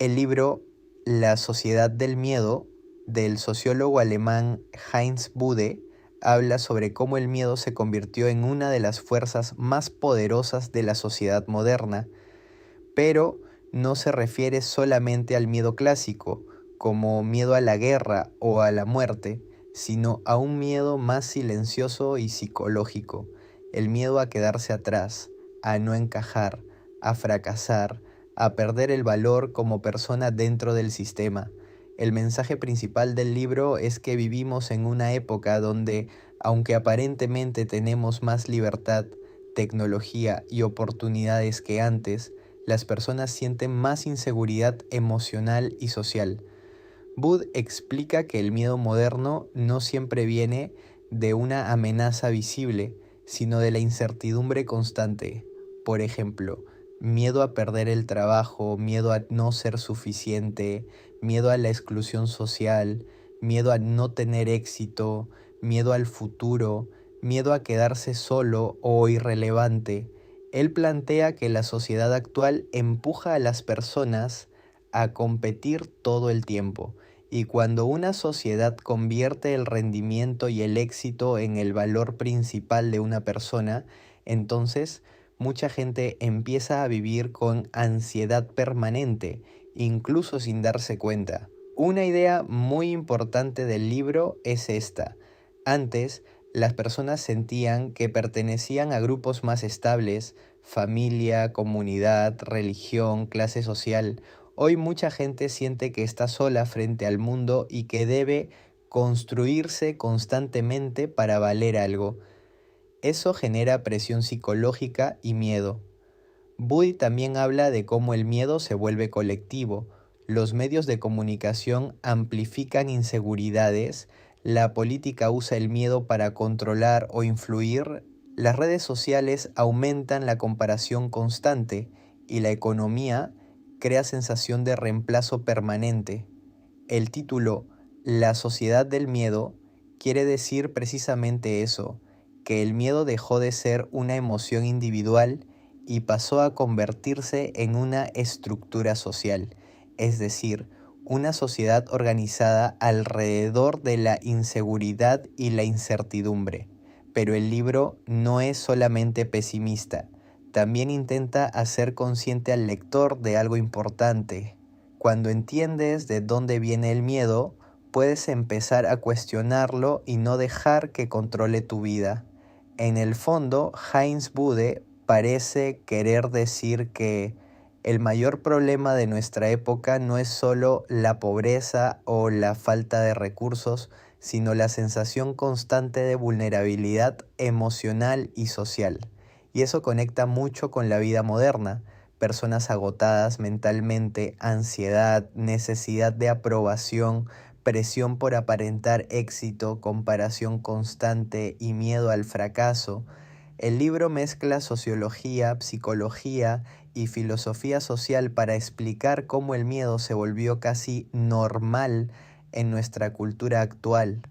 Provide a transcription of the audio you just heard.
El libro La sociedad del miedo, del sociólogo alemán Heinz Bude, habla sobre cómo el miedo se convirtió en una de las fuerzas más poderosas de la sociedad moderna, pero no se refiere solamente al miedo clásico, como miedo a la guerra o a la muerte, sino a un miedo más silencioso y psicológico, el miedo a quedarse atrás, a no encajar, a fracasar, a perder el valor como persona dentro del sistema. El mensaje principal del libro es que vivimos en una época donde, aunque aparentemente tenemos más libertad, tecnología y oportunidades que antes, las personas sienten más inseguridad emocional y social. Booth explica que el miedo moderno no siempre viene de una amenaza visible, sino de la incertidumbre constante. Por ejemplo, miedo a perder el trabajo, miedo a no ser suficiente, miedo a la exclusión social, miedo a no tener éxito, miedo al futuro, miedo a quedarse solo o irrelevante. Él plantea que la sociedad actual empuja a las personas a competir todo el tiempo, y cuando una sociedad convierte el rendimiento y el éxito en el valor principal de una persona, entonces mucha gente empieza a vivir con ansiedad permanente, incluso sin darse cuenta. Una idea muy importante del libro es esta. Antes, las personas sentían que pertenecían a grupos más estables, familia, comunidad, religión, clase social. Hoy mucha gente siente que está sola frente al mundo y que debe construirse constantemente para valer algo. Eso genera presión psicológica y miedo. Budi también habla de cómo el miedo se vuelve colectivo. Los medios de comunicación amplifican inseguridades, la política usa el miedo para controlar o influir, las redes sociales aumentan la comparación constante y la economía crea sensación de reemplazo permanente. El título La sociedad del miedo quiere decir precisamente eso, que el miedo dejó de ser una emoción individual y pasó a convertirse en una estructura social, es decir, una sociedad organizada alrededor de la inseguridad y la incertidumbre. Pero el libro no es solamente pesimista, también intenta hacer consciente al lector de algo importante. Cuando entiendes de dónde viene el miedo, puedes empezar a cuestionarlo y no dejar que controle tu vida. En el fondo, Heinz Bude parece querer decir que el mayor problema de nuestra época no es solo la pobreza o la falta de recursos, sino la sensación constante de vulnerabilidad emocional y social. Y eso conecta mucho con la vida moderna. Personas agotadas mentalmente, ansiedad, necesidad de aprobación, presión por aparentar éxito, comparación constante y miedo al fracaso. El libro mezcla sociología, psicología y filosofía social para explicar cómo el miedo se volvió casi normal en nuestra cultura actual.